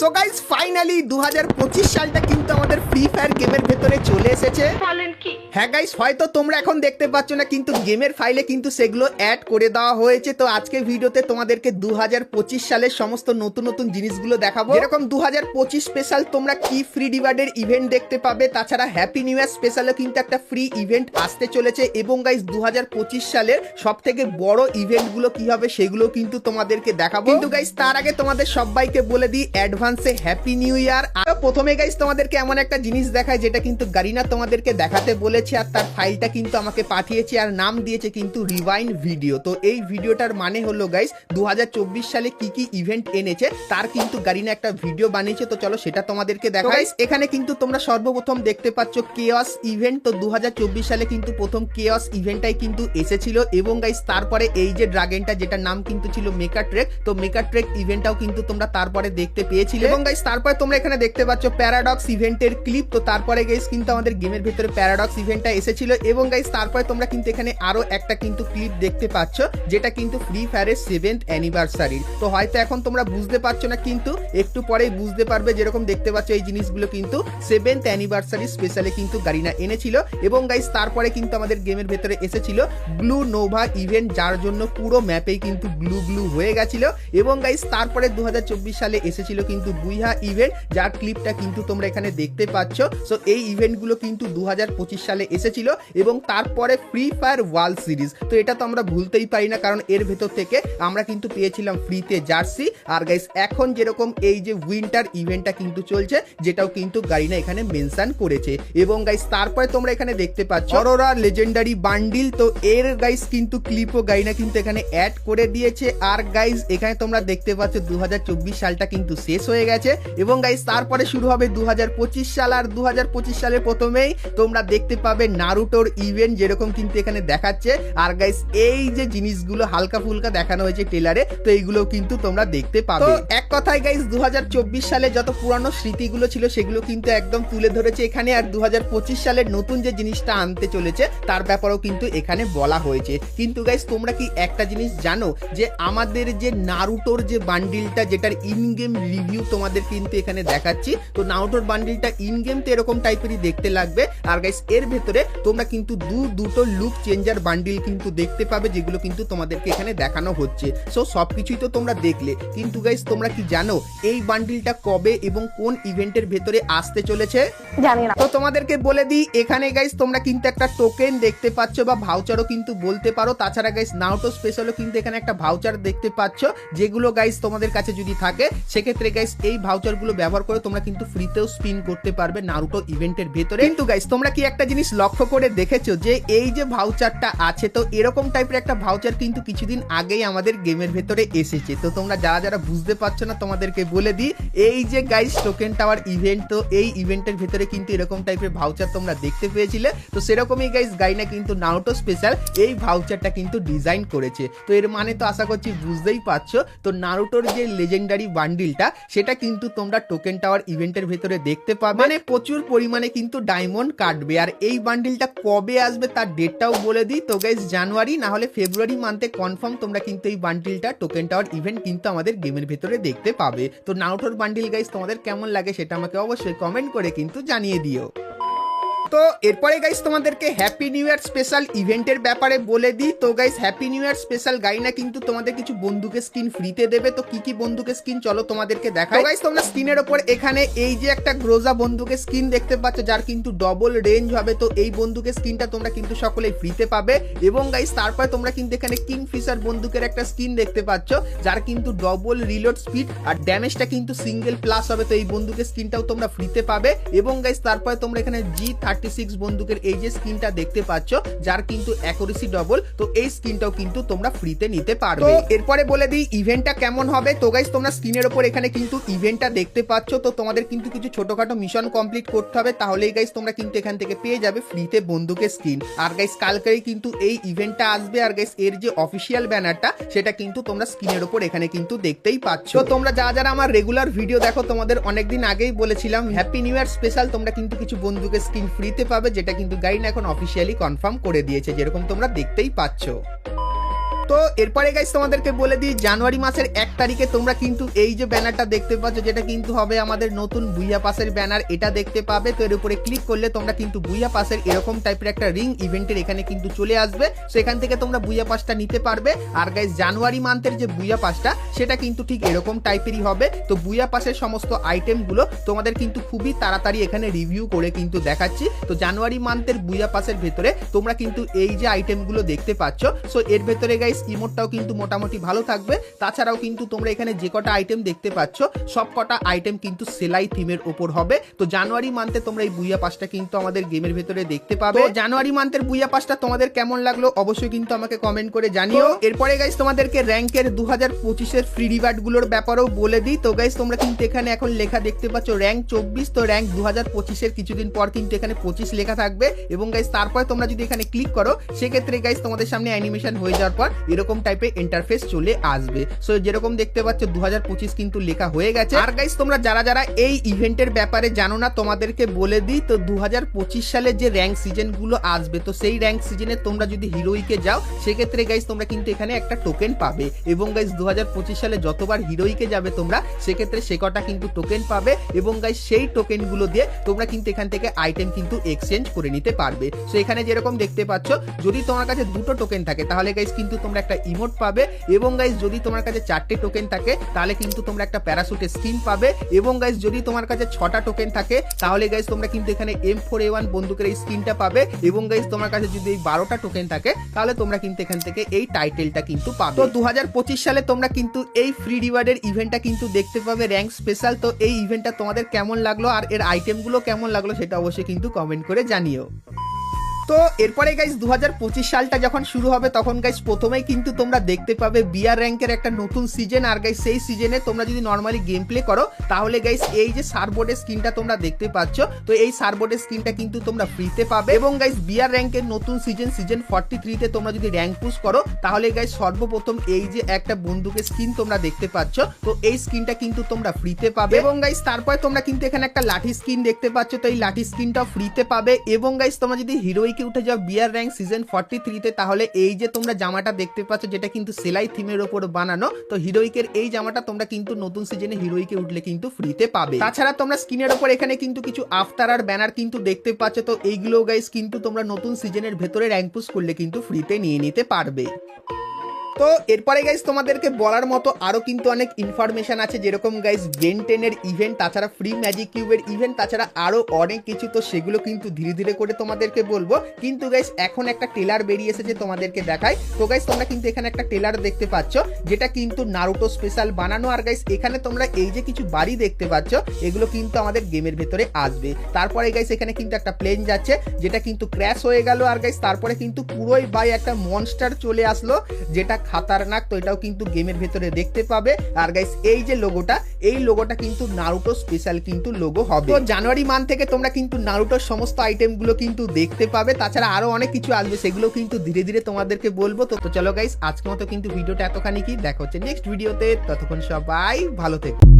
So guys finally 2025 সালটা কিন্তু আমাদের ফ্রি ফায়ার গেমের ভেতরে চলে এসেছে। বলেন কি? হ্যাঁ গাইস, হয়তো তোমরা এখন দেখতে পাচ্ছ না, কিন্তু গেমের ফাইলে কিন্তু সেগুলো অ্যাড করে দেওয়া হয়েছে। তো আজকে ভিডিওতে তোমাদেরকে 2025 সালের সমস্ত নতুন নতুন জিনিসগুলো দেখাবো। এরকম 2025 স্পেশাল তোমরা কি ফ্রি ডিভাইডের ইভেন্ট দেখতে পাবে, তাছাড়া হ্যাপি নিউ ইয়ার স্পেশালও কিন্তু একটা ফ্রি ইভেন্ট আসতে চলেছে। এবং গাইস 2025 সালের সব থেকে বড় ইভেন্টগুলো কি হবে সেগুলো কিন্তু তোমাদেরকে দেখাবো। কিন্তু গাইস তার আগে তোমাদের সবাইকে বলে দিই অ্যাডভান্সে হ্যাপি নিউ ইয়ার। আর প্রথমে গাইস তোমাদেরকে এমন একটা জিনিস দেখায় যেটা কিন্তু গারিনা তোমাদেরকে দেখাতে বলেছে, আর তার ফাইলটা কিন্তু আমাকে পাঠিয়েছে আর নাম দিয়েছে কিন্তু রিওয়াইন্ড ভিডিও। তো এই ভিডিওটার মানে হলো গাইস 2024 সালে কি কি ইভেন্ট এনেছে তার কিন্তু গারিনা একটা ভিডিও বানিয়েছে। তো চলো সেটা তোমাদেরকে দেখাই। গাইস এখানে কিন্তু তোমরা সর্বপ্রথম দেখতে পাচ্ছ কেওয়াস ইভেন্ট। তো 2024 সালে কিন্তু প্রথম কেওয়াস ইভেন্টটাই কিন্তু এসেছিল। এবং গাইস তারপরে এই যে ড্রাগনটা যেটা নাম কিন্তু ছিল মেকা ট্রেক, তো মেকা ট্রেক ইভেন্টটাও কিন্তু তোমরা তারপরে দেখতে পেয়েছিলে। এবং গাইস তারপরে তোমরা এখানে দেখতে পাচ্ছ প্যারাডক্স ইভেন্টের ক্লিপ। তো তারপরে গাইস কিন্তু আমাদের গেমের ভিতরে প্যারাডক্স ইভেন্টটা এসেছিল। এবং গাইস তারপরে তোমরা কিন্তু এখানে আরো একটা কিন্তু ক্লিপ দেখতে পাচ্ছ যেটা কিন্তু ফ্রি ফায়ারের 7th অ্যানিভার্সারি। তো হয়তো এখন তোমরা বুঝতে পারছো না, কিন্তু একটু পরেই বুঝতে পারবে। যেরকম দেখতে পাচ্ছ এই জিনিসগুলো কিন্তু 7th অ্যানিভার্সারি স্পেশালে কিন্তু গারিনা এনেছিল। এবং গাইস তারপরে কিন্তু আমাদের গেমের ভেতরে এসেছিল ব্লু নোভা ইভেন্ট, যার জন্য পুরো ম্যাপেই কিন্তু ব্লু ব্লু হয়ে গেছিল। এবং গাইস তারপরে 2024 সালে এসেছিল কিন্তু বুইহা ইভেন্ট, যার ক্লিপটা কিন্তু তোমরা এখানে দেখতে পাচ্ছ। সো এই ইভেন্টগুলো কিন্তু 2025 সালে এসেছিল। এবং তারপরে ফ্রি ফায়ার ওয়ার্ল্ড সিরিজ, তো এটা তো আমরা ভুলতেই পারি না, কারণ এর ভেতর থেকে আমরা কিন্তু পেয়েছিলাম ফ্রিতে জার্সি। আর গাইস এখন যেরকম এই যে উইন্টার ইভেন্টটা কিন্তু চলছে, যেটাও কিন্তু গারিনা এখানে মেনশন করেছে। এবং গাইস তারপরে তোমরা এখানে দেখতে পাচ্ছ অরোরা লেজেন্ডারি বান্ডিল। তো এর গাইস কিন্তু ক্লিপও গারিনা কিন্তু এখানে অ্যাড করে দিয়েছে। আর গাইস এখানে তোমরা দেখতে পাচ্ছ 2024 সালটা কিন্তু শেষ হয়ে গেছে। এবং গাইস তারপরে শুরু হবে 2025 সাল। আর 2025 সালের প্রথমেই তোমরা দেখতে পাবে নারুটোর ইভেন্ট, যেরকম কিন্তু এখানে দেখাচ্ছে। আর গাইস এই যে জিনিসগুলো হালকা ফুলকা দেখানো হয়েছে ট্রেলারে, তো এইগুলো কিন্তু তোমরা দেখতে পাবে। তো এক কথায় গাইস 2024 সালে যত পুরানো স্মৃতিগুলো ছিল সেগুলো কিন্তু একদম তুলে ধরেছে এখানে। আর 2025 সালের নতুন যে জিনিসটা আনতে চলেছে তার ব্যাপারেও কিন্তু এখানে বলা হয়েছে। কিন্তু গাইস তোমরা কি একটা জিনিস জানো, যে আমাদের যে নারুটোর যে বান্ডিলটা, যেটার ইন গেম রিভিউ তোমাদের কিন্তু এখানে দেখাচ্ছি। তো নারুটোর বান্ডিলটা ইন গেম তো এরকম টাইপেরই দেখতে লাগবে। আর গাইস এর ভেতরে তোমরা কিন্তু দুটো লুক চেঞ্জার বান্ডিল কিন্তু দেখতে পাবে, যেগুলো কিন্তু তোমাদেরকে এখানে দেখানো হচ্ছে। সো সবকিছুই তো তোমরা দেখলে, কিন্তু গাইস তোমরা কি জানো এই বান্ডিলটা কবে এবং কোন ইভেন্টের ভেতরে আসতে চলেছে? জানি না। তো তোমাদেরকে বলে দিই, এখানে গাইস তোমরা কিন্তু একটা টোকেন দেখতে পাচ্ছ, বা ভাউচারও কিন্তু বলতে পারো। তাছাড়া গাইস নারুটো স্পেশালও কিন্তু এখানে একটা ভাউচার দেখতে পাচ্ছ, যেগুলো গাইস তোমাদের কাছে যদি থাকে সেক্ষেত্রে গাইস এই ভাউচারগুলো ব্যবহার করে তোমরা কিন্তু ফ্রিতেও স্পিন করতে পারবে নারুটো ইভেন্টের ভেতরে। কিন্তু গাইস তোমরা কি একটা জিনিস লক্ষ্য করে দেখেছো, যে এই যে ভাউচারটা আছে, তো এরকম টাইপের একটা ভাউচার কিন্তু কিছুদিন আগেই আমাদের গেমের ভেতরে এসেছে। তো তোমরা যারা যারা বুঝতে পারছো না, তোমাদেরকে বলে দিই, এই যে গাইস টোকেন টাওয়ার ইভেন্ট, তো এই ইভেন্টের ভেতরে কিন্তু এরকম টাইপের ভাউচার তোমরা দেখতে পেয়েছিলে। তো সেরকমই গাইস গারিনা কিন্তু নারুটো স্পেশাল এই ভাউচারটা কিন্তু ডিজাইন করেছে। তো এর মানে তো আশা করছি বুঝতেই পারছো। তো নারুটোর যে লেজেন্ডারি বান্ডিলটা, সেটা কিন্তু তোমরা টোকেন টাওয়ার ইভেন্টের ভেতরে দেখতে পাবে। মানে প্রচুর পরিমাণে কিন্তু ডায়মন্ড কাটবে। আর এই বান্ডিলটা কবে আসবে তার ডেটটাও বলে দিই। তো গাইস জানুয়ারি না হলে ফেব্রুয়ারি মান্থে কনফার্ম তোমরা কিন্তু এই বান্ডিলটা টোকেন টাওয়ার ইভেন্ট কিন্তু আমাদের গেমের ভেতরে দেখতে পাবে। তো নারুটোর বান্ডিল গাইস তোমাদের কেমন লাগে সেটা আমাকে অবশ্যই কমেন্ট করে কিন্তু জানিয়ে দিও। তো এরপরে গাইস তোমাদেরকে হ্যাপি নিউ ইয়ার স্পেশাল ইভেন্টের ব্যাপারে বলে দিই। তো guys happy new year special Garena কিন্তু তোমাদের কিছু বন্দুকের স্কিন ফ্রিতে দেবে। তো কি কি বন্দুকের স্কিন চলো তোমাদেরকে দেখাই। গাইস তোমরা স্ক্রিনের উপর এখানে এই যে একটা গ্রোজা বন্দুকের স্কিন দেখতে পাচ্ছ, যার কিন্তু ডবল রেঞ্জ হবে। তো এই বন্দুকের স্কিনটা তোমরা কিন্তু সকলেই ফ্রিতে পাবে। এবং গাইস তারপরে তোমরা কিন্তু এখানে কিংফিশার বন্দুকের একটা স্কিন দেখতে পাচ্ছ, যার কিন্তু ডবল রিলোড স্পিড আর ড্যামেজটা কিন্তু সিঙ্গেল প্লাস হবে। তো এই বন্দুকের স্কিনটাও তোমরা ফ্রিতে পাবে। এবং গাইস তারপরে তোমরা এখানে G36 বন্দুকের এই যে স্কিনটা দেখতে পাচ্ছ, যার কিন্তু অ্যাকুরেসি ডবল। তো এই স্কিনটাও কিন্তু তোমরা ফ্রিতে নিতে পারবে। তো এরপরে বলে দিই ইভেন্টটা কেমন হবে। তো গাইস তোমরা স্ক্রিনের উপর এখানে কিন্তু ইভেন্টটা দেখতে পাচ্ছ। তো তোমাদের কিন্তু কিছু ছোটখাটো মিশন কমপ্লিট করতে হবে, তাহলেই গাইস তোমরা কিন্তু এখান থেকে পেয়ে যাবে ফ্রিতে বন্দুকের স্কিন। আর গাইস কালকেই কিন্তু এই ইভেন্টটা আসবে। আর গাইস এর যে অফিসিয়াল ব্যানারটা, সেটা কিন্তু তোমরা স্ক্রিনের উপর এখানে কিন্তু দেখতেই পাচ্ছ। তো তোমরা যারা যারা আমার রেগুলার ভিডিও দেখো, তোমাদের অনেকদিন আগেই বলেছিলাম হ্যাপি নিউ ইয়ার স্পেশাল তোমরা কিন্তু কিছু বন্দুকের স্কিন ফ্রিতে পাবে, যেটা কিন্তু গারিনা এখন অফিসিয়ালি কনফার্ম করে দিয়েছে, যেরকম তোমরা দেখতেই পাচ্ছ। তো এরপরে গাইস তোমাদেরকে বলে দিই জানুয়ারি মাসের 1 তারিখে তোমরা কিন্তু এই যে ব্যানারটা দেখতে পাচ্ছ যেটা কিন্তু হবে আমাদের নতুন বুইয়া পাসের ব্যানার, এটা দেখতে পাবে। তো এর উপরে ক্লিক করলে তোমরা কিন্তু বুইয়া পাসের এরকম টাইপের একটা রিং ইভেন্টের এখানে কিন্তু চলে আসবে। সো এখান থেকে তোমরা বুইয়া পাসটা নিতে পারবে। আর গাইস জানুয়ারি মান্থের যে বুইয়া পাসটা সেটা কিন্তু ঠিক এরকম টাইপেরই হবে। তো বুইয়া পাসের সমস্ত আইটেমগুলো তোমাদের কিন্তু খুবই তাড়াতাড়ি এখানে রিভিউ করে কিন্তু দেখাচ্ছি। তো জানুয়ারি মান্থের বুইয়া পাসের ভেতরে তোমরা কিন্তু এই যে আইটেমগুলো দেখতে পাচ্ছ, সো এর ভেতরে গাইস ইমোটটাও কিন্তু মোটামুটি ভালো থাকবে। তাছাড়াও কিন্তু তোমরা এখানে যে কটা আইটেম দেখতে পাচ্ছ সব কটা আইটেম কিন্তু সেলাই থিমের উপর হবে। তো জানুয়ারি মান্থে তোমরা এই বুইয়া পাসটা কিন্তু আমাদের গেমের ভেতরে দেখতে পাবে। জানুয়ারি মান্থের বুইয়া পাসটা তোমাদের কেমন লাগলো অবশ্যই কিন্তু আমাকে কমেন্ট করে জানিও। এরপরে গাইস তোমাদেরকে র্যাঙ্কের 2025-এর ফ্রি রিওয়ার্ড গুলোর ব্যাপারেও বলে দিই। তো গাইস তোমরা কিন্তু এখানে এখন লেখা দেখতে পাচ্ছ র্যাঙ্ক 24। তো র্যাঙ্ক 2025-এর কিছুদিন পর কিন্তু এখানে 25 লেখা থাকবে। এবং গাইস তারপরে তোমরা যদি এখানে ক্লিক করো সেক্ষেত্রে গাইস তোমাদের সামনে অ্যানিমেশন হয়ে যাওয়ার পর এরকম টাইপের ইন্টারফেস চলে আসবে। সো যেরকম দেখতে পাচ্ছ 2025 কিন্তু লেখা হয়ে গেছে। আর গাইস তোমরা যারা যারা এই ইভেন্টের ব্যাপারে জানো না তোমাদেরকে বলে দিই। তো 2025 সালে যে র্যাঙ্ক সিজন গুলো আসবে, তো সেই র্যাঙ্ক সিজনে তোমরা যদি হিরোইকে যাও সেক্ষেত্রে গাইস তোমরা কিন্তু এখানে একটা টোকেন পাবে। এবং গাইস 2025 সালে যতবার হিরোইকে যাবে তোমরা সেক্ষেত্রে সে কটা কিন্তু টোকেন পাবে। এবং গাইস সেই টোকেন গুলো দিয়ে তোমরা কিন্তু এখান থেকে আইটেম কিন্তু এক্সচেঞ্জ করে নিতে পারবে। সো এখানে যেরকম দেখতে পাচ্ছ যদি তোমার কাছে 2টো টোকেন থাকে তাহলে গাইস কিন্তু তোমরা একটা ইমোট পাবে। এবং গাইস যদি তোমার কাছে 4টে টোকেন থাকে তাহলে কিন্তু তোমরা একটা প্যারাশুটের স্কিন পাবে। এবং গাইস যদি তোমার কাছে 6টা টোকেন থাকে তাহলে গাইস তোমরা কিন্তু এখানে M4A1 বন্দুকের এই স্কিনটা পাবে। এবং গাইস তোমার কাছে যদি এই 12টা টোকেন থাকে তাহলে তোমরা কিন্তু এখান থেকে এই টাইটেলটা কিন্তু পাবে। তো 2025 সালে তোমরা কিন্তু এই ফ্রি রিওয়ার্ডের ইভেন্টটা কিন্তু দেখতে পাবে র্যাঙ্ক স্পেশাল। তো এই ইভেন্টটা তোমাদের কেমন লাগলো আর এর আইটেমগুলো কেমন লাগলো সেটা অবশ্যই কিন্তু কমেন্ট করে জানিও। তো এরপরে গাইস 2025 সালটা যখন শুরু হবে তখন গাইস প্রথমেই কিন্তু তোমরা দেখতে পাবে বিআর র্যাঙ্কের একটা নতুন সিজন। আর গাইস সেই সিজনে তোমরা যদি নর্মালি গেম প্লে করো তাহলে গাইস এই যে সার্বোর্ডের স্ক্রিনটা তোমরা দেখতে পাচ্ছ, তো এই সার্বোর্ডের স্ক্রিনটা কিন্তু তোমরা ফ্রিতে পাবে। এবং গাইস বিআর র্যাঙ্কের নতুন সিজন 43 তে তোমরা যদি র্যাঙ্ক পুশ করো তাহলে গাইস সর্বপ্রথম এই যে একটা বন্দুকের স্কিন তোমরা দেখতে পাচ্ছ, তো এই স্কিনটা কিন্তু তোমরা ফ্রিতে পাবে। এবং গাইস তারপরে তোমরা কিন্তু এখানে একটা লাঠি স্কিন দেখতে পাচ্ছ, তো এই লাঠি স্কিনটাও ফ্রিতে পাবে। এবং গাইস তোমরা যদি হিরোই উঠে যাও বিআর র্যাঙ্ক সিজন 43 তে তাহলে এই যে তোমরা জামাটা দেখতে পাচ্ছ যেটা কিন্তু সেলাই থিমের উপর বানানো, তো হিরোইকের এই জামাটা তোমরা কিন্তু নতুন সিজনে হিরোইকে উঠলে কিন্তু ফ্রিতে পাবে। তাছাড়া তোমরা স্ক্রিনের উপর এখানে কিন্তু কিছু আফতার আর ব্যানার কিন্তু দেখতে পাচ্ছ, তো এইগুলো গাইস কিন্তু তোমরা নতুন সিজনের ভেতরে র্যাঙ্ক পুশ করলে কিন্তু ফ্রিতে নিয়ে নিতে পারবে। তো এরপরে গাইস তোমাদেরকে বলার মতো আরো কিন্তু অনেক ইনফরমেশন আছে, যেরকম গাইস বেন 10 এর ইভেন্ট, তাছাড়া ফ্রি ম্যাজিক কিউবের ইভেন্ট, তাছাড়া আরো অনেক কিছু। তো সেগুলো কিন্তু ধীরে ধীরে করে তোমাদেরকে বলবো। কিন্তু গাইস এখন একটা ট্রেলার বেরিয়ে এসেছে তোমাদেরকে দেখাই। তো গাইস তোমরা কিন্তু এখানে একটা ট্রেলার দেখতে পাচ্ছ যেটা কিন্তু নারুটো স্পেশাল বানানো। আর গাইস এখানে তোমরা এই যে কিছু বাড়ি দেখতে পাচ্ছ এগুলো কিন্তু আমাদের গেমের ভেতরে আসবে। তারপরে গাইস এখানে কিন্তু একটা প্লেন যাচ্ছে যেটা কিন্তু ক্র্যাশ হয়ে গেল। আর গাইস তারপরে কিন্তু পুরোই বাই একটা মনস্টার চলে আসলো যেটা খাতারনাক। তো এটাও কিন্তু গেমের ভেতরে দেখতে পাবে। আর গাইস এই যে লোগোটা, এই লোগোটা কিন্তু নারুটো স্পেশাল কিন্তু লোগো হবে। তো জানুয়ারি মান্থ থেকে তোমরা কিন্তু নারুটোর সমস্ত আইটেমগুলো কিন্তু দেখতে পাবে। তাছাড়া আরো অনেক কিছু আসবে, সেগুলো কিন্তু ধীরে ধীরে তোমাদেরকে বলবো। তো চলো গাইস আজকের মতো কিন্তু ভিডিওটা এতখানি কি, দেখা হচ্ছে নেক্সট ভিডিওতে। ততক্ষণ সবাই ভালো থেকো।